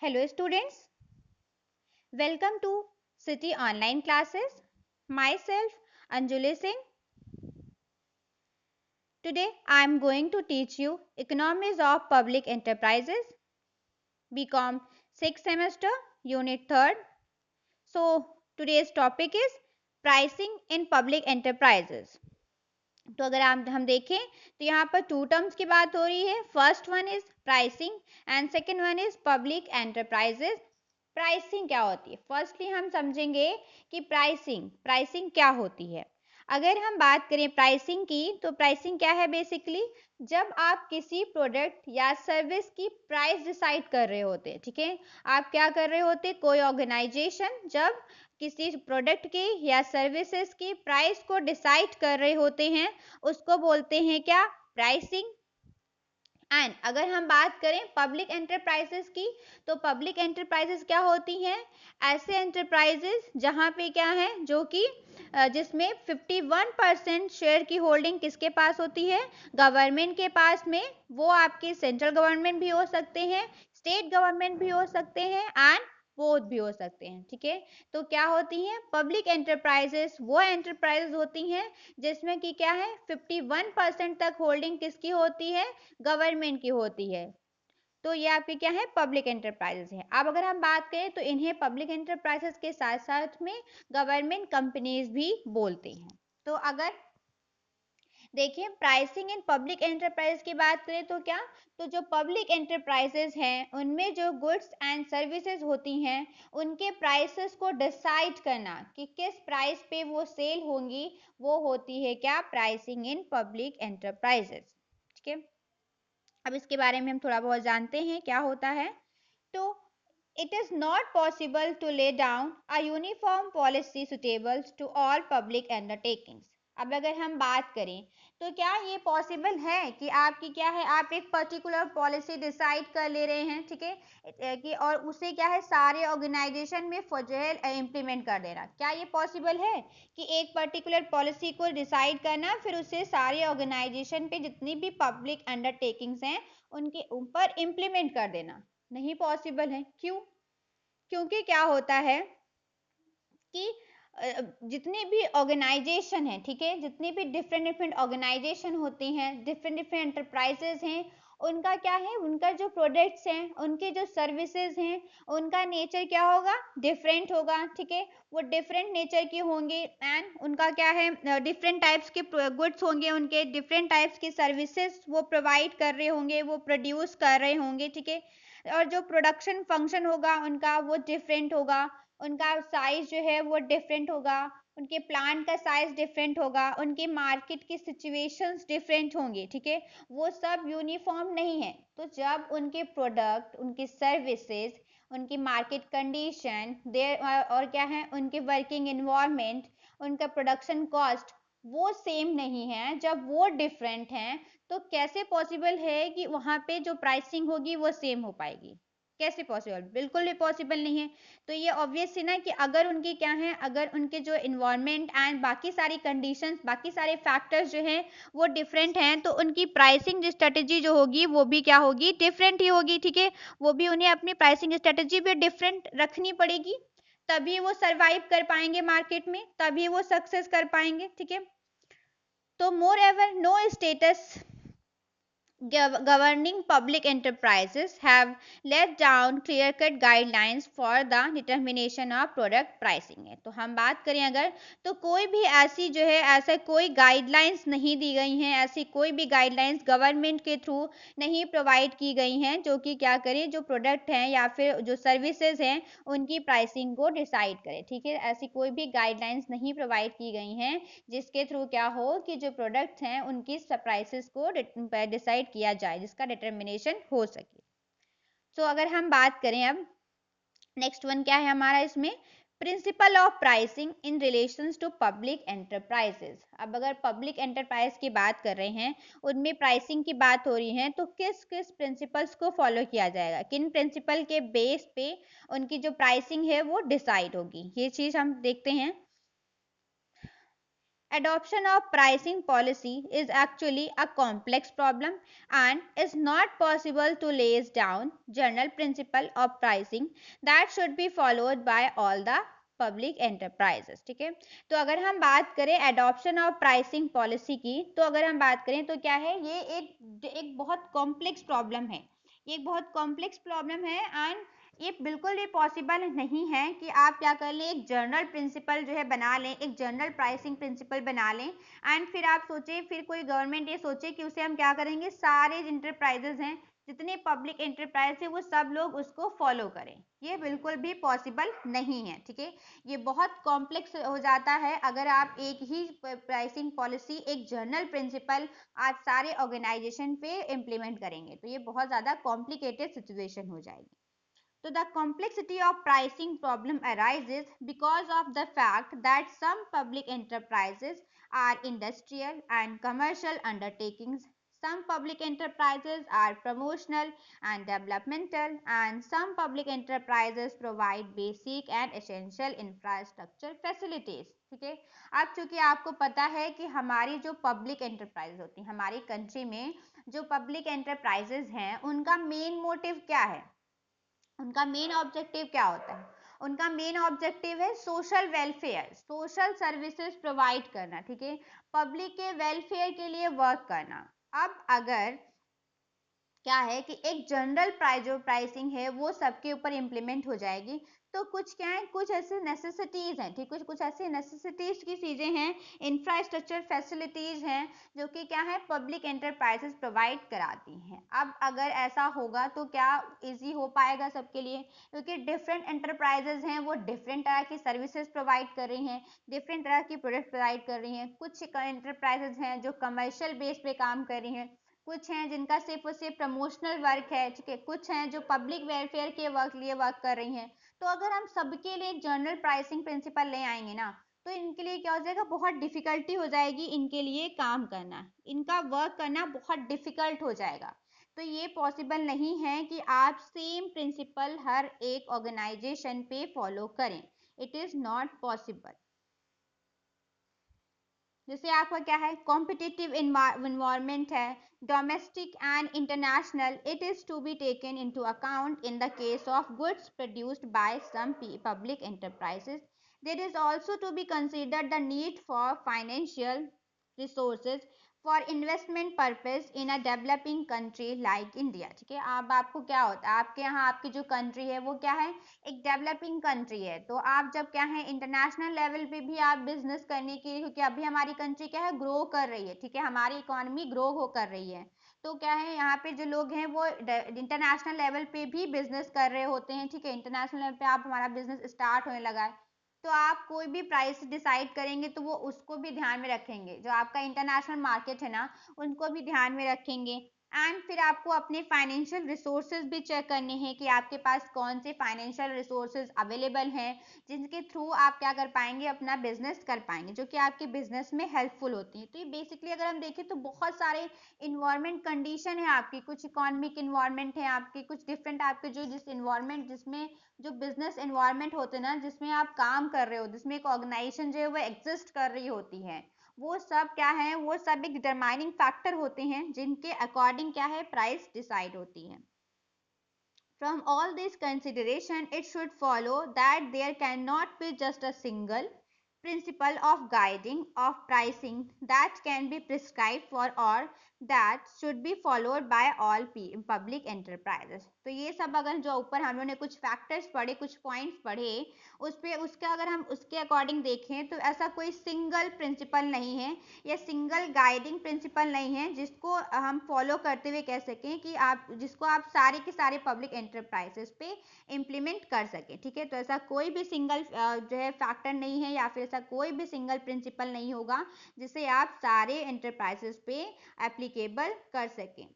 Hello students, welcome to City Online Classes. Myself Anjuli Singh. Today I am going to teach you Economics of Public Enterprises, BCom 6th semester, Unit 3rd. So today's topic is Pricing in Public Enterprises. तो अगर हम देखें तो यहाँ पर to terms की बात हो रही है. First one is pricing and second one is public enterprises. Pricing क्या होती है? फर्स्टली हम समझेंगे कि प्राइसिंग क्या होती है. अगर हम बात करें प्राइसिंग की तो प्राइसिंग क्या है? बेसिकली जब आप किसी प्रोडक्ट या सर्विस की प्राइस डिसाइड कर रहे होते, ठीक है, आप क्या कर रहे होते, कोई ऑर्गेनाइजेशन जब किसी प्रोडक्ट की या सर्विसेज की प्राइस को डिसाइड कर रहे होते हैं उसको बोलते हैं क्या? प्राइसिंग. एंड अगर हम बात करें पब्लिक एंटरप्राइजेस की तो पब्लिक एंटरप्राइजेस क्या होती हैं? ऐसे एंटरप्राइजेस जहां पे क्या है, जो कि जिसमें 51% शेयर की होल्डिंग किसके पास होती है? गवर्नमेंट के पास में. वो आपके सेंट्रल गवर्नमेंट भी हो सकते हैं, स्टेट गवर्नमेंट भी हो सकते हैं एंड बोथ भी हो सकते हैं. ठीक है, तो क्या होती हैं पब्लिक एंटरप्राइजेस? वो एंटरप्राइजेस होती हैं जिसमें कि क्या है 51% तक होल्डिंग किसकी होती है? गवर्नमेंट की होती है. तो ये आपके क्या है? पब्लिक एंटरप्राइजेस है. अब अगर हम बात करें तो इन्हें पब्लिक एंटरप्राइजेस के साथ साथ में गवर्नमेंट कंपनीज भी बोलते हैं. तो अगर देखिए प्राइसिंग इन पब्लिक एंटरप्राइज की बात करें तो क्या, तो जो पब्लिक एंटरप्राइजेस हैं उनमें जो गुड्स एंड सर्विसेज होती हैं उनके प्राइसेस को डिसाइड करना कि किस प्राइस पे वो सेल होंगी, वो होती है क्या? Pricing in public enterprises. ठीक है, अब इसके बारे में हम थोड़ा बहुत जानते हैं क्या होता है. तो it is not possible to lay down a uniform policy suitable to all public undertakings. अब अगर हम बात करें तो क्या ये पॉसिबल है कि आपकी क्या है, आप एक पर्टिकुलर पॉलिसी डिसाइड कर ले रहे हैं, ठीक है, कि और उसे क्या है सारे ऑर्गेनाइजेशन में जो है इम्प्लीमेंट कर देना. क्या ये पॉसिबल है कि एक पर्टिकुलर पॉलिसी को डिसाइड करना फिर उसे सारे ऑर्गेनाइजेशन पे जितनी भी पब्लिक अंडरटेकिंग्स हैं उनके ऊपर इम्प्लीमेंट कर देना? नहीं पॉसिबल है. क्यों? क्योंकि क्या होता है कि जितनी भी ऑर्गेनाइजेशन है, ठीक है, जितनी भी डिफरेंट डिफरेंट ऑर्गेनाइजेशन होती हैं, डिफरेंट डिफरेंट एंटरप्राइजेस हैं, उनका क्या है, उनका जो प्रोडक्ट्स हैं, उनके जो सर्विसेज हैं, उनका नेचर क्या होगा? डिफरेंट होगा. ठीक है, वो डिफरेंट नेचर के होंगे एंड उनका क्या है डिफरेंट टाइप्स के गुड्स होंगे, उनके डिफरेंट टाइप्स की सर्विसेज वो प्रोवाइड कर रहे होंगे, वो प्रोड्यूस कर रहे होंगे. ठीक है, और जो प्रोडक्शन फंक्शन होगा उनका वो डिफरेंट होगा, उनका साइज जो है वो डिफरेंट होगा, उनके प्लांट का साइज डिफरेंट होगा, उनके मार्केट की सिचुएशंस डिफरेंट होंगे. ठीक है, वो सब यूनिफॉर्म नहीं है. तो जब उनके प्रोडक्ट, उनकी सर्विसेज, उनकी मार्केट कंडीशन देर और क्या है उनके वर्किंग इन्वायरमेंट, उनका प्रोडक्शन कॉस्ट वो सेम नहीं है, जब वो डिफरेंट हैं तो कैसे पॉसिबल है कि वहां पे जो प्राइसिंग होगी वो सेम हो पाएगी? कैसे पॉसिबल? बिल्कुल भी पॉसिबल नहीं है. तो ये ऑब्वियस है ना कि अगर उनकी क्या है, अगर उनके जो इन्वायरमेंट एंड बाकी सारी कंडीशंस, बाकी सारे फैक्टर्स जो हैं वो डिफरेंट हैं तो उनकी प्राइसिंग स्ट्रेटेजी जो होगी वो भी क्या होगी? डिफरेंट ही होगी. ठीक है, वो भी उन्हें अपनी प्राइसिंग स्ट्रेटेजी भी डिफरेंट रखनी पड़ेगी, तभी वो सरवाइव कर पाएंगे मार्केट में, तभी वो सक्सेस कर पाएंगे. ठीक है, तो moreover no status governing public enterprises have laid down clear cut guidelines for the determination of product pricing है. तो हम बात करें अगर तो कोई भी ऐसी जो है ऐसा कोई गाइडलाइंस नहीं दी गई हैं, ऐसी कोई भी गाइडलाइंस गवर्नमेंट के थ्रू नहीं प्रोवाइड की गई हैं जो कि क्या करें, जो प्रोडक्ट हैं या फिर जो सर्विसेज हैं उनकी प्राइसिंग को डिसाइड करें. ठीक है, ऐसी कोई भी गाइडलाइंस नहीं प्रोवाइड की गई हैं जिसके थ्रू क्या हो कि जो प्रोडक्ट्स हैं उनकी प्राइसेस को डिसाइड किया जाए, जिसका डिटर्मिनेशन हो सके. तो अगर हम बात करें अब नेक्स्ट वन क्या है हमारा इसमें, principle of pricing in relation to public enterprises. अब अगर पब्लिक एंटरप्राइज की बात कर रहे हैं, उनमें प्राइसिंग की बात हो रही है, तो किस किस प्रिंसिपल्स को फॉलो किया जाएगा, किन प्रिंसिपल के बेस पे उनकी जो प्राइसिंग है वो डिसाइड होगी, ये चीज हम देखते हैं. adoption of pricing policy is actually a complex problem and is not possible to lay down general principle of pricing that should be followed by all the public enterprises. ठीक है, तो अगर हम बात करें एडॉप्शन ऑफ प्राइसिंग पॉलिसी की, तो अगर हम बात करें तो क्या है, ये एक बहुत कॉम्प्लेक्स प्रॉब्लम है. ये एक बहुत कॉम्प्लेक्स प्रॉब्लम है एंड ये बिल्कुल भी पॉसिबल नहीं है कि आप क्या कर लें, एक जनरल प्रिंसिपल जो है बना लें, एक जनरल प्राइसिंग प्रिंसिपल बना लें एंड फिर आप सोचें, फिर कोई गवर्नमेंट ये सोचे कि उसे हम क्या करेंगे, सारे इंटरप्राइजेज हैं, जितने पब्लिक एंटरप्राइज है वो सब लोग उसको फॉलो करें. ये बिल्कुल भी पॉसिबल नहीं है. ठीक है, ये बहुत कॉम्प्लेक्स हो जाता है अगर आप एक ही प्राइसिंग पॉलिसी, एक जनरल प्रिंसिपल आज सारे ऑर्गेनाइजेशन पे इम्प्लीमेंट करेंगे, तो ये बहुत ज़्यादा कॉम्प्लिकेटेड सिचुएशन हो जाएगी. So the complexity of pricing problem arises because of the fact that some public enterprises are industrial and commercial undertakings. Some public enterprises are promotional and developmental, and some public enterprises provide basic and essential infrastructure facilities. ठीक है, अब चूंकि आपको पता है कि हमारी जो पब्लिक एंटरप्राइज होती है हमारी कंट्री में, जो पब्लिक एंटरप्राइजेज हैं उनका मेन मोटिव क्या है, उनका मेन ऑब्जेक्टिव क्या होता है, उनका मेन ऑब्जेक्टिव है social welfare, social services provide करना. ठीक है, पब्लिक के वेलफेयर के लिए वर्क करना. अब अगर क्या है कि एक जनरल प्राइसिंग है वो सबके ऊपर इम्प्लीमेंट हो जाएगी, तो कुछ क्या है, कुछ ऐसे नेसेसिटीज हैं. ठीक है, कुछ ऐसे नेसेसिटीज की चीजें हैं, इंफ्रास्ट्रक्चर फैसिलिटीज हैं जो कि क्या है, पब्लिक एंटरप्राइजेस प्रोवाइड कराती हैं. अब अगर ऐसा होगा तो क्या इजी हो पाएगा सबके लिए, क्योंकि डिफरेंट एंटरप्राइजेस हैं, वो डिफरेंट तरह की सर्विसेज प्रोवाइड कर रही हैं, डिफरेंट तरह की प्रोडक्ट प्रोवाइड कर रही हैं. कुछ एंटरप्राइजेस हैं जो कमर्शियल बेस पे काम कर रही हैं, कुछ हैं जिनका सिर्फ और सिर्फ प्रमोशनल वर्क है. ठीक है, कुछ हैं जो पब्लिक वेलफेयर के वर्क लिए वर्क कर रही हैं. तो अगर हम सबके लिए जनरल प्राइसिंग प्रिंसिपल ले आएंगे ना, तो इनके लिए क्या हो जाएगा, बहुत डिफिकल्टी हो जाएगी इनके लिए काम करना, इनका वर्क करना बहुत डिफिकल्ट हो जाएगा. तो ये पॉसिबल नहीं है कि आप सेम प्रिंसिपल हर एक ऑर्गेनाइजेशन पे फॉलो करें. It is not possible. जैसे आपका क्या है, कॉम्पिटिटिव इन्वायरमेंट है, domestic and international, it is to be taken into account in the case of goods produced by some public enterprises. There is also to be considered the need for financial resources for investment purpose in a developing country like India. ठीक है, अब आपको क्या होता है, आपके यहाँ आपकी जो कंट्री है वो क्या है, एक डेवलपिंग कंट्री है. तो आप जब क्या है, इंटरनेशनल लेवल पे भी आप बिजनेस करने के लिए, क्योंकि अभी हमारी कंट्री क्या है, ग्रो कर रही है. ठीक है, हमारी इकोनॉमी ग्रो हो कर रही है, तो क्या है, यहाँ पे जो लोग हैं वो इंटरनेशनल लेवल पे भी बिजनेस कर रहे होते हैं. ठीक है, इंटरनेशनल लेवल पे आप हमारा बिजनेस स्टार्ट होने लगा है, तो आप कोई भी प्राइस डिसाइड करेंगे तो वो उसको भी ध्यान में रखेंगे, जो आपका इंटरनेशनल मार्केट है ना उनको भी ध्यान में रखेंगे. एंड फिर आपको अपने फाइनेंशियल रिसोर्सेज भी चेक करने हैं कि आपके पास कौन से फाइनेंशियल रिसोर्सेज अवेलेबल हैं जिनके थ्रू आप क्या कर पाएंगे, अपना बिजनेस कर पाएंगे, जो कि आपके बिजनेस में हेल्पफुल होती है. तो ये बेसिकली अगर हम देखें तो बहुत सारे इन्वायरमेंट कंडीशन है आपकी, कुछ इकोनॉमिक इन्वायरमेंट है आपकी, कुछ डिफरेंट आपके जो जिस इन्वायरमेंट जिसमें जो बिजनेस एनवायरनमेंट होते हैं ना, जिसमें आप काम कर रहे हो, जिसमें एक ऑर्गेनाइजेशन जो है वो एग्जिस्ट कर रही होती है, वो सब क्या है, वो सब एक डिटरमाइनिंग फैक्टर होते हैं जिनके अकॉर्डिंग क्या है, प्राइस डिसाइड होती है. From all this consideration, it should follow that there cannot be just a single principle of guiding of pricing that can be prescribed for or that should be followed by all public enterprises. तो ये सब अगर जो ऊपर हम लोगों ने कुछ फैक्टर्स पढ़े, कुछ पॉइंट्स पढ़े, उस पे उसका अगर हम उसके अकॉर्डिंग देखें तो ऐसा कोई सिंगल प्रिंसिपल नहीं है या सिंगल गाइडिंग प्रिंसिपल नहीं है जिसको हम फॉलो करते हुए कह सकें कि आप जिसको आप सारे के सारे पब्लिक एंटरप्राइजेस पे इम्प्लीमेंट कर सकें. ठीक है, तो ऐसा कोई भी सिंगल जो है फैक्टर नहीं है या फिर ऐसा कोई भी सिंगल प्रिंसिपल नहीं होगा जिसे आप सारे एंटरप्राइजेस पे एप्लीकेबल कर सकें.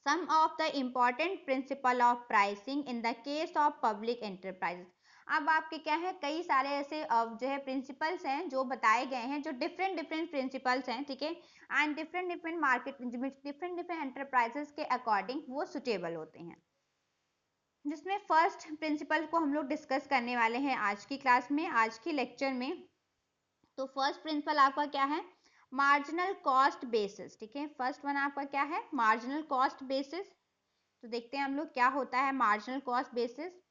Some of the important principle of pricing in the case of public enterprises. अब आपके क्या है, कई सारे ऐसे जो है प्रिंसिपल्स हैं जो बताए गए हैं, जो डिफरेंट डिफरेंट प्रिंसिपल्स हैं. ठीक है, and different different market, different different enterprises के अकॉर्डिंग वो सुटेबल होते हैं. जिसमें फर्स्ट प्रिंसिपल को हम लोग डिस्कस करने वाले हैं आज की क्लास में, आज की लेक्चर में. तो फर्स्ट प्रिंसिपल आपका क्या है, मार्जिनल कॉस्ट बेसिस, ठीक है। फर्स्ट वन आपका क्या है, मार्जिनल कॉस्ट बेसिस। तो देखते हैं हम लोग क्या होता है marginal cost basis.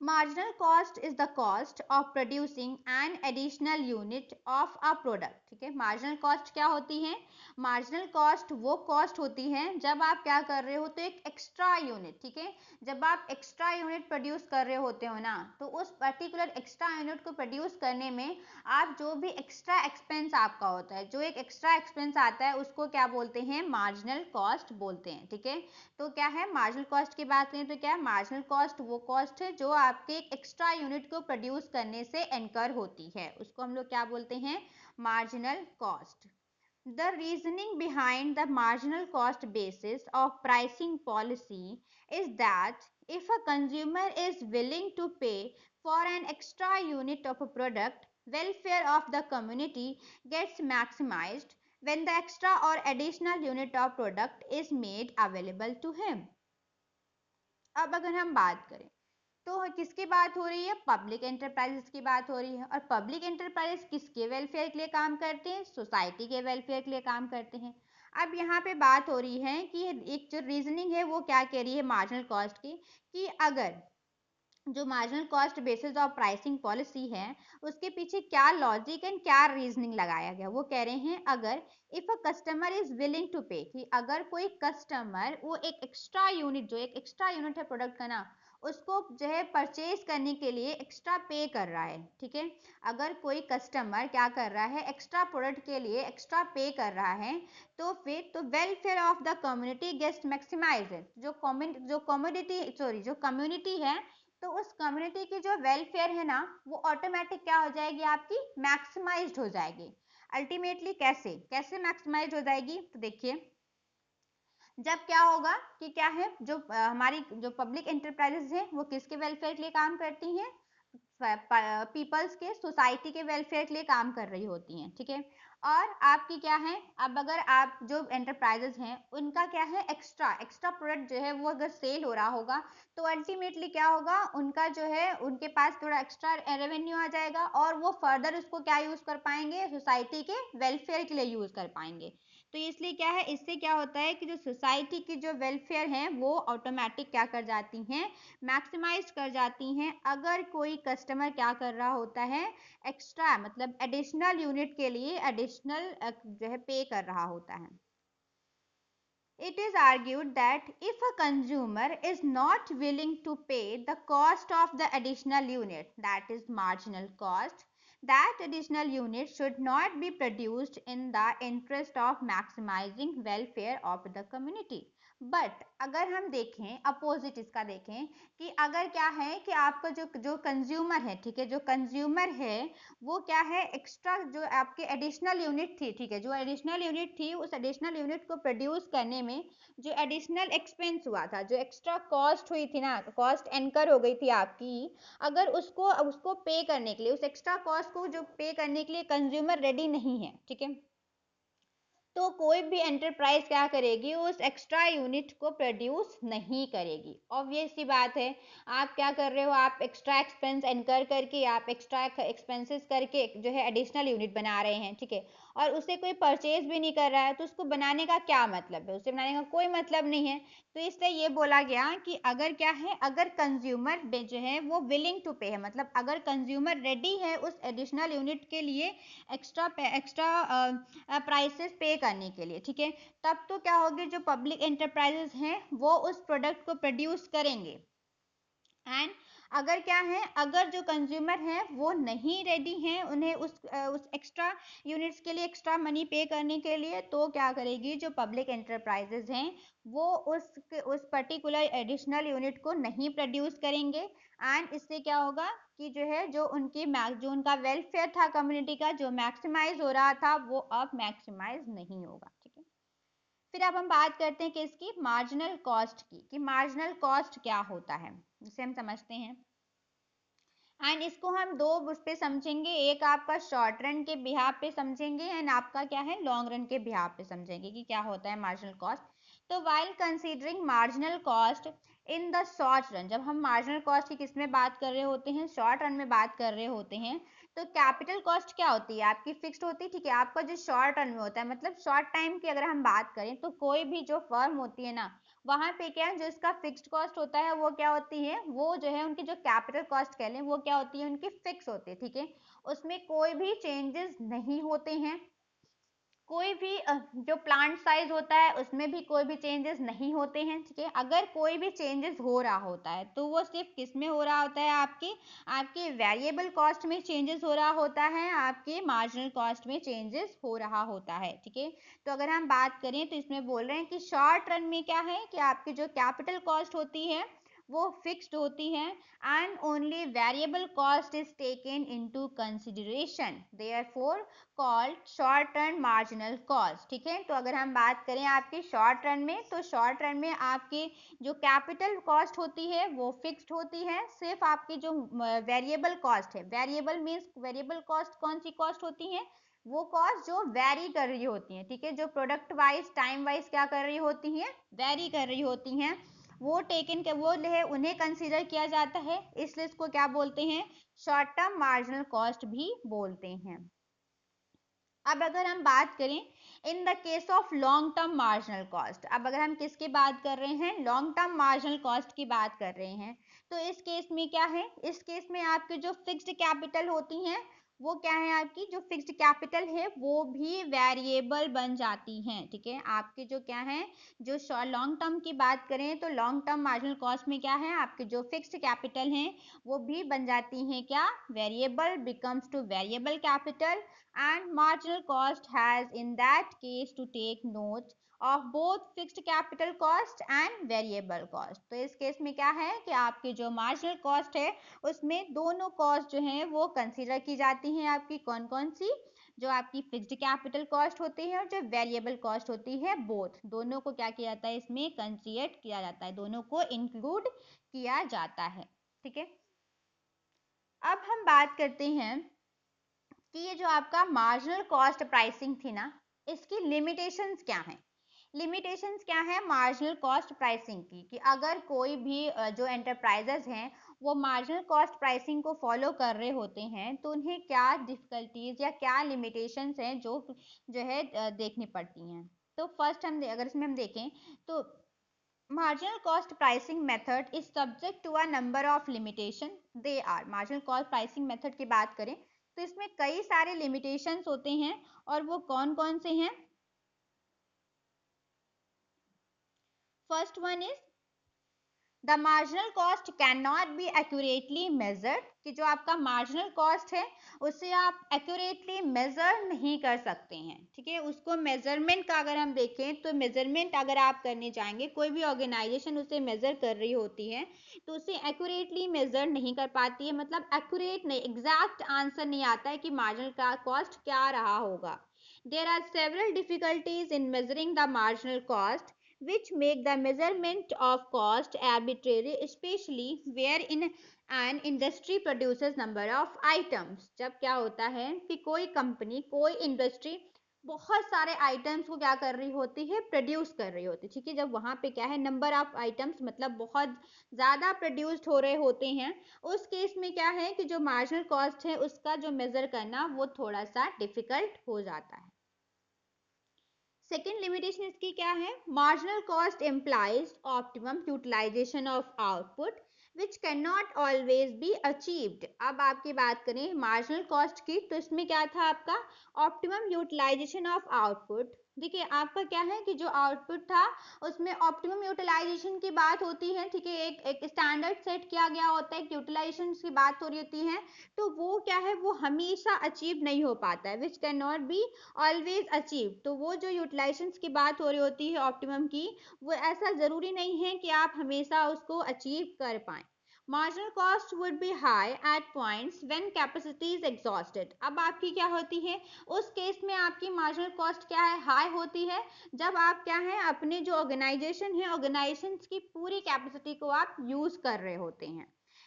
Marginal cost is the cost of producing an additional unit of a product, ठीक है। marginal cost क्या होती है, marginal cost वो cost होती है जब आप क्या कर रहे हो, तो एक extra unit, ठीक है। जब आप extra unit produce कर रहे होते हो ना, तो उस particular extra unit को produce करने में आप जो भी extra expense आपका होता है, जो एक extra expense आता है उसको क्या बोलते हैं, marginal cost बोलते हैं, ठीक है। तो क्या है मार्जिनल कॉस्ट की बात करें तो क्या है, मार्जिनल कॉस्ट वो कॉस्ट है जो आपके एक एक्स्ट्रा यूनिट को प्रोड्यूस करने से इनकर होती है, उसको हम लोग क्या बोलते हैं, marginal cost. The reasoning behind the marginal cost basis of pricing policy is that if a consumer is willing to pay for an extra unit of a product, welfare of the community gets maximized when the extra or additional unit of product is made available to him. अब अगर हम बात करें तो किसकी बात हो रही है, पब्लिक एंटरप्राइजेस की बात हो रही है। और पब्लिक एंटरप्राइजेस किसके वेलफेयर के लिए काम करते हैं, सोसाइटी के वेलफेयर के लिए काम करते हैं। अब यहाँ पे बात हो रही है कि एक जो रीजनिंग है वो क्या कह रही है मार्जिनल कॉस्ट की, कि अगर जो marginal cost basis of pricing policy है उसके पीछे क्या लॉजिक एंड क्या रीजनिंग लगाया गया, वो कह रहे हैं अगर if a customer is willing to pay, कि अगर कोई कस्टमर वो एक एक्स्ट्रा यूनिट, जो एक एक्स्ट्रा यूनिट है प्रोडक्ट का ना, उसको जो है परचेज करने के लिए एक्स्ट्रा पे कर रहा है, ठीक है। अगर कोई कस्टमर क्या कर रहा है, एक्स्ट्रा प्रोडक्ट के लिए एक्स्ट्रा पे कर रहा है, तो फिर तो welfare of the community gets maximise, जो कम्युनिटी है, तो उस कम्युनिटी की जो वेलफेयर है ना वो ऑटोमेटिक क्या हो जाएगी, आपकी मैक्सिमाइज्ड हो जाएगी। अल्टीमेटली कैसे कैसे मैक्सिमाइज हो जाएगी, तो देखिए जब क्या होगा कि क्या है, जो हमारी जो पब्लिक एंटरप्राइजेस है वो किसके वेलफेयर के लिए काम करती हैं, पीपल्स के, सोसाइटी के वेलफेयर के लिए काम कर रही होती हैं, ठीक है। और आपकी क्या है, अब अगर आप जो एंटरप्राइजेस हैं उनका क्या है, एक्स्ट्रा एक्स्ट्रा प्रोडक्ट जो है वो अगर सेल हो रहा होगा, तो अल्टीमेटली क्या होगा, उनका जो है उनके पास थोड़ा एक्स्ट्रा रेवेन्यू आ जाएगा और वो फर्दर उसको क्या यूज कर पाएंगे, सोसाइटी के वेलफेयर के लिए यूज कर पाएंगे। तो इसलिए क्या है, इससे क्या होता है कि जो सोसाइटी की जो वेलफेयर है वो ऑटोमेटिक क्या कर जाती हैं, मैक्सिमाइज कर जाती हैं, अगर कोई कस्टमर क्या कर रहा होता है, एक्स्ट्रा मतलब एडिशनल यूनिट के लिए एडिशनल जो है पे कर रहा होता है। It is argued that if a consumer is not willing to pay the cost of the additional unit, that is marginal cost, that additional unit should not be produced in the interest of maximizing welfare of the community. But अगर हम देखें opposite इसका देखें, कि अगर क्या है कि आपका जो कंज्यूमर है, ठीक है, जो कंज्यूमर है वो क्या है, एक्स्ट्रा जो आपके एडिशनल यूनिट थी, ठीक है, जो एडिशनल यूनिट थी उस एडिशनल यूनिट को प्रोड्यूस करने में जो एडिशनल एक्सपेंस हुआ था, जो एक्स्ट्रा कॉस्ट हुई थी ना, कॉस्ट एनकर हो गई थी आपकी, अगर उसको उसको पे करने के लिए, उस एक्स्ट्रा कॉस्ट को जो पे करने के लिए कंज्यूमर रेडी नहीं है, ठीक है, तो कोई भी एंटरप्राइज क्या करेगी, उस एक्स्ट्रा यूनिट को प्रोड्यूस नहीं करेगी। ऑब्वियस सी बात है, आप क्या कर रहे हो, आप एक्स्ट्रा एक्सपेंस इनकर करके, आप एक्स्ट्रा एक्सपेंसेस करके जो है एडिशनल यूनिट बना रहे हैं, ठीक है, और उसे कोई परचेज भी नहीं कर रहा है, तो उसको बनाने का क्या मतलब है, उसे बनाने का कोई मतलब नहीं है। तो इसलिए ये बोला गया कि अगर क्या है, अगर कंज्यूमर जो है वो विलिंग टू पे है, मतलब अगर कंज्यूमर रेडी है उस एडिशनल यूनिट के लिए एक्स्ट्रा प्राइसेस पे करने के लिए, ठीक है, तब तो क्या होगी, जो पब्लिक एंटरप्राइजेस हैं वो उस प्रोडक्ट को प्रोड्यूस करेंगे। एंड अगर क्या है, अगर जो कंज्यूमर हैं वो नहीं रेडी हैं, उन्हें उस एक्स्ट्रा यूनिट्स के लिए एक्स्ट्रा मनी पे करने के लिए, तो क्या करेगी, जो पब्लिक एंटरप्राइजेस हैं वो उस पर्टिकुलर एडिशनल यूनिट को नहीं प्रोड्यूस करेंगे। एंड इससे क्या होगा कि जो है जो उनका वेलफेयर था कम्युनिटी का, जो मैक्सिमाइज हो रहा था, वो अब मैक्सिमाइज नहीं होगा, ठीक है। फिर अब हम बात करते हैं कि इसकी मार्जिनल कॉस्ट की, कि मार्जिनल कॉस्ट क्या होता है, जिसे हम समझते हैं। एंड इसको हम दो उस पे समझेंगे, एक आपका शॉर्ट रन के बिहाफ पे समझेंगे एंड आपका क्या है लॉन्ग रन के बिहाफ पे समझेंगे कि क्या होता है मार्जिनल कॉस्ट। तो while considering marginal cost, in the short run, जब हम मार्जिनल कॉस्ट की किस में बात कर रहे होते हैं, शॉर्ट रन में बात कर रहे होते हैं, तो कैपिटल कॉस्ट क्या होती है आपकी, फिक्स्ड होती है, ठीक है। आपका जो शॉर्ट रन में होता है, मतलब शॉर्ट टाइम की अगर हम बात करें, तो कोई भी जो फर्म होती है ना, वहां पे क्या है, जो इसका फिक्स्ड कॉस्ट होता है वो क्या होती है, वो जो है उनकी जो कैपिटल कॉस्ट कह लें वो क्या होती है, उनकी फिक्स होती है, ठीक है। उसमें कोई भी चेंजेस नहीं होते हैं। कोई भी जो प्लांट साइज होता है उसमें भी कोई भी चेंजेस नहीं होते हैं, ठीक है। अगर कोई भी चेंजेस हो रहा होता है तो वो सिर्फ किस में हो रहा होता है, आपकी आपके वेरिएबल कॉस्ट में चेंजेस हो रहा होता है, आपके मार्जिनल कॉस्ट में चेंजेस हो रहा होता है, ठीक है। तो अगर हम बात करें तो इसमें बोल रहे हैं कि शॉर्ट रन में क्या है कि आपकी जो कैपिटल कॉस्ट होती है वो फिक्स्ड होती है, and only variable cost is taken into consideration, therefore called short run marginal cost, ठीक है। तो अगर हम बात करें आपके शॉर्ट रन में, तो शॉर्ट रन में आपकी जो कैपिटल कॉस्ट होती है वो फिक्स्ड होती है, सिर्फ आपकी जो वेरिएबल कॉस्ट है, वेरिएबल मीन्स वेरिएबल कॉस्ट कौन सी कॉस्ट होती है, वो कॉस्ट जो वेरी कर रही होती है, ठीक है, जो प्रोडक्ट वाइज टाइम वाइज क्या कर रही होती है, वेरी कर रही होती हैं, वो टेकन के वो है उन्हें कंसीडर किया जाता है, इसलिए इसको क्या बोलते हैं, शॉर्ट टर्म मार्जिनल कॉस्ट भी बोलते हैं। अब अगर हम बात करें इन the case of long term marginal cost, अब अगर हम किसकी बात कर रहे हैं, लॉन्ग टर्म मार्जिनल कॉस्ट की बात कर रहे हैं, तो इस केस में क्या है, इस केस में आपके जो फिक्स्ड कैपिटल होती हैं वो क्या है, आपकी जो फिक्स्ड कैपिटल है वो भी वेरिएबल बन जाती हैं, ठीक है। आपके जो क्या है, जो लॉन्ग टर्म की बात करें तो लॉन्ग टर्म मार्जिनल कॉस्ट में क्या है, आपके जो फिक्स्ड कैपिटल हैं वो भी बन जाती हैं क्या, variable, becomes two variable capital, and marginal cost has in that case to take note of both fixed capital cost and variable cost। तो इस केस में क्या है कि आपकी जो marginal cost है उसमें दोनों cost जो हैं वो कंसीडर की जाती हैं, आपकी कौन कौन सी, जो आपकी फिक्स्ड कैपिटल कॉस्ट होती है और जो वेरिएबल कॉस्ट होती है, बोथ दोनों को क्या किया जाता है, इसमें कंसीडर किया जाता है, दोनों को इंक्लूड किया जाता है, ठीक है। अब हम बात करते हैं कि ये जो आपका मार्जिनल कॉस्ट प्राइसिंग थी ना, इसकी लिमिटेशंस क्या हैं, लिमिटेशंस क्या है मार्जिनल कॉस्ट प्राइसिंग की, कि अगर कोई भी जो एंटरप्राइजेज हैं वो मार्जिनल कॉस्ट प्राइसिंग को फॉलो कर रहे होते हैं तो उन्हें क्या डिफिकल्टीज या क्या लिमिटेशंस हैं जो है देखनी पड़ती हैं। तो फर्स्ट हम अगर इसमें हम देखें तो marginal cost pricing method is subject to a number of limitation, they are marginal cost pricing method की बात करें तो इसमें कई सारे limitations होते हैं, और वो कौन कौन से हैं, first one is the marginal cost can not be accurately measured, कि जो आपका मार्जिनल कॉस्ट है उसे आप एक्यूरेटली मेजर नहीं कर सकते हैं, ठीक है। उसको मेजरमेंट का अगर हम देखें तो मेजरमेंट अगर आप करने जाएंगे, कोई भी ऑर्गेनाइजेशन उसे मेजर कर रही होती है तो उसे एक्यूरेटली मेजर नहीं कर पाती है, मतलब एक्यूरेट नहीं, एग्जैक्ट आंसर नहीं आता है कि मार्जिनल का कॉस्ट क्या रहा होगा। There are several difficulties in measuring the marginal cost which make the measurement of cost arbitrary, especially where in an industry produces number of items। जब क्या होता है कि कोई कंपनी, कोई इंडस्ट्री बहुत सारे आइटम्स को क्या कर रही होती है, प्रोड्यूस कर रही होती है, ठीक है। जब वहां पे क्या है, नंबर ऑफ आइटम्स मतलब बहुत ज्यादा प्रोड्यूस्ड हो रहे होते हैं, उस केस में क्या है कि जो मार्जिनल कॉस्ट है उसका जो मेजर करना वो थोड़ा सा डिफिकल्ट हो जाता है। सेकेंड लिमिटेशन इसकी क्या है, marginal cost employs optimum utilisation of output which cannot always be achieved. अब आपकी बात करें मार्जिनल कॉस्ट की तो इसमें क्या था आपका ऑप्टिमम यूटिलाइजेशन ऑफ आउटपुट। देखिए आपका क्या है कि जो आउटपुट था उसमें ऑप्टिमम यूटिलाइजेशन की बात होती है, ठीक है, एक स्टैंडर्ड सेट किया गया होता है, यूटिलाइजेशन की बात हो रही होती है, तो वो क्या है, वो हमेशा अचीव नहीं हो पाता है, which can not be always achieve. तो वो जो यूटिलाइजेशन की बात हो रही होती है ऑप्टिमम की, वो ऐसा जरूरी नहीं है कि आप हमेशा उसको अचीव कर पाए। Marginal cost would be high at points when capacity is exhausted. अब आपकी क्या होती है, उस केस में आपकी मार्जिनल कॉस्ट क्या है, हाई होती है, जब आप क्या है अपने जो ऑर्गेनाइजेशन है, ऑर्गेनाइजेशन की पूरी कैपेसिटी को आप यूज कर रहे होते हैं।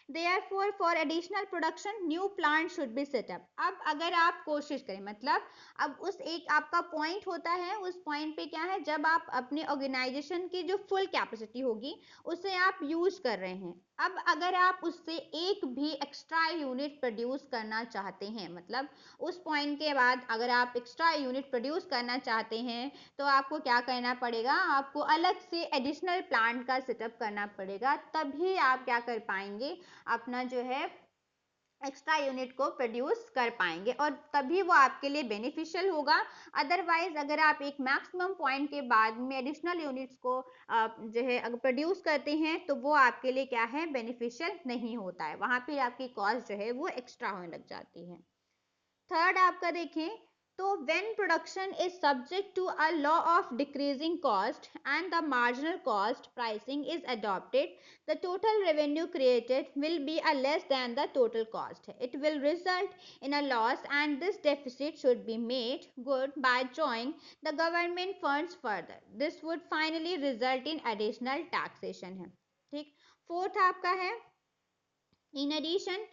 Therefore, for additional production, new plant should be set up. अब अगर आप कोशिश करें, मतलब अब उस एक आपका पॉइंट होता है, उस पॉइंट पे क्या है, जब आप अपने ऑर्गेनाइजेशन की जो फुल कैपेसिटी होगी उसे आप यूज कर रहे हैं। अब अगर आप उससे एक भी एक्स्ट्रा यूनिट प्रोड्यूस करना चाहते हैं, मतलब उस पॉइंट के बाद अगर आप एक्स्ट्रा यूनिट प्रोड्यूस करना चाहते हैं, तो आपको क्या करना पड़ेगा, आपको अलग से एडिशनल प्लांट का सेटअप करना पड़ेगा, तभी आप क्या कर पाएंगे, अपना जो है एक्स्ट्रा यूनिट को प्रोड्यूस कर पाएंगे और तभी वो आपके लिए बेनिफिशियल होगा। अदरवाइज अगर आप एक मैक्सिमम पॉइंट के बाद में एडिशनल यूनिट्स को जो है अगर प्रोड्यूस करते हैं तो वो आपके लिए क्या है, बेनिफिशियल नहीं होता है, वहां पे आपकी कॉस्ट जो है वो एक्स्ट्रा होने लग जाती है। थर्ड आपका देखें तो when production is subject to a law of decreasing cost and the marginal cost pricing is adopted, the total revenue created will be a less than the total cost. It will result in a loss and this deficit should be made good by drawing the government funds further. This would finally result in additional taxation है, ठीक। Fourth आपका है, in addition,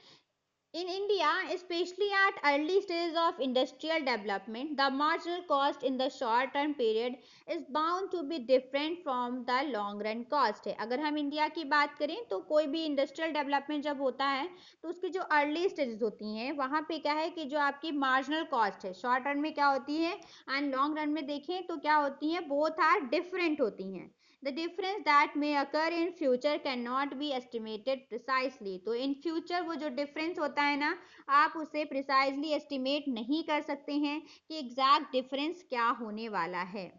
in India, especially at early stages of industrial development, the marginal cost in the short term period is bound to be different from the long run cost है। अगर हम India की बात करें तो कोई भी इंडस्ट्रियल डेवलपमेंट जब होता है तो उसकी जो अर्ली स्टेजेस होती हैं वहां पे क्या है कि जो आपकी मार्जिनल कॉस्ट है शॉर्ट रन में क्या होती है एंड लॉन्ग रन में देखें तो क्या होती है, बोथ आर डिफरेंट होती हैं। The difference that may occur in future cannot be estimated precisely. तो in future वो जो difference होता है ना, आप उसे precisely estimate नहीं कर सकते हैं कि exact difference क्या होने वाला है।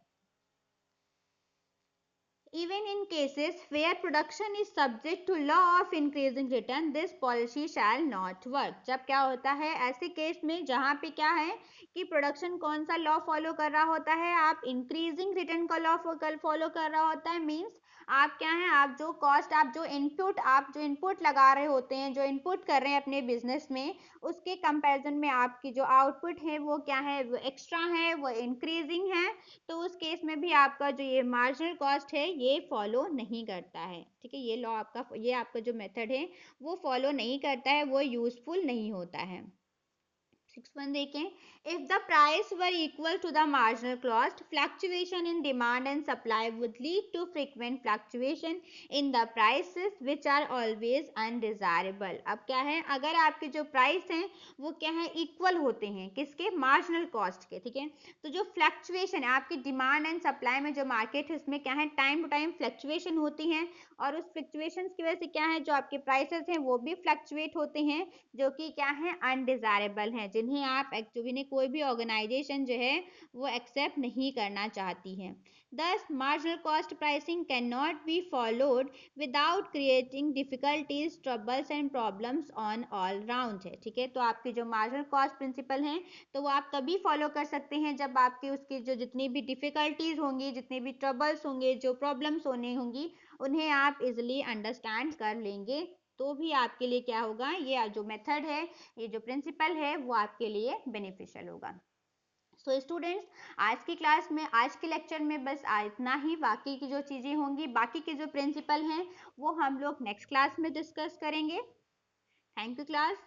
Even in cases where production is subject to law of increasing return, this policy shall not work. जब क्या होता है ऐसे केस में जहां पे क्या है कि प्रोडक्शन कौन सा लॉ फॉलो कर रहा होता है, आप इंक्रीजिंग रिटर्न का लॉ फॉलो कर रहा होता है, मींस आप क्या है, आप जो कॉस्ट, आप जो इनपुट लगा रहे होते हैं, जो इनपुट कर रहे हैं अपने बिजनेस में, उसके कंपैरिजन में आपकी जो आउटपुट है वो क्या है, वो एक्स्ट्रा है, वो इंक्रीजिंग है, तो उस केस में भी आपका जो ये मार्जिनल कॉस्ट है ये फॉलो नहीं करता है, ठीक है। ये लॉ आपका, ये आपका जो मेथड है वो फॉलो नहीं करता है, वो यूजफुल नहीं होता है। 6.1 देखें, if the price were equal to the marginal cost, fluctuation in demand and supply would lead to frequent fluctuation in the prices which are always undesirable. अब क्या है, अगर आपके जो प्राइस हैं वो क्या है, इक्वल होते हैं किसके, मार्जिनल कॉस्ट के, ठीक है। तो जो फ्लक्चुएशन है आपकी डिमांड एंड सप्लाई में, जो मार्केट है उसमें क्या है, टाइम टू टाइम फ्लक्चुएशन होती है और उस फ्लक्चुएशन की वजह से क्या है, जो आपके प्राइसेस हैं वो भी फ्लक्चुएट होते हैं, जो कि क्या है, अनडिजायरेबल हैं, जिन्हें आप जिन्हें कोई भी ऑर्गेनाइजेशन जो है वो एक्सेप्ट नहीं करना चाहती है। दस marginal cost pricing can not be followed without creating difficulties, troubles and problems on all round है, ठीक है। तो आपकी जो मार्जिनल कॉस्ट प्रिंसिपल हैं तो वो आप तभी फॉलो कर सकते हैं जब आपकी उसकी जो जितनी भी डिफिकल्टीज होंगी, जितने भी ट्रबल्स होंगे, जो प्रॉब्लम्स होने होंगी, उन्हें आप इजिली अंडरस्टैंड कर लेंगे, तो भी आपके लिए क्या होगा, ये जो मेथड है, ये जो प्रिंसिपल है वो आपके लिए बेनिफिशियल होगा। सो स्टूडेंट्स, आज की क्लास में, आज के लेक्चर में बस इतना ही। बाकी की जो चीज़ें होंगी, बाकी के जो प्रिंसिपल हैं वो हम लोग नेक्स्ट क्लास में डिस्कस करेंगे। Thank you class.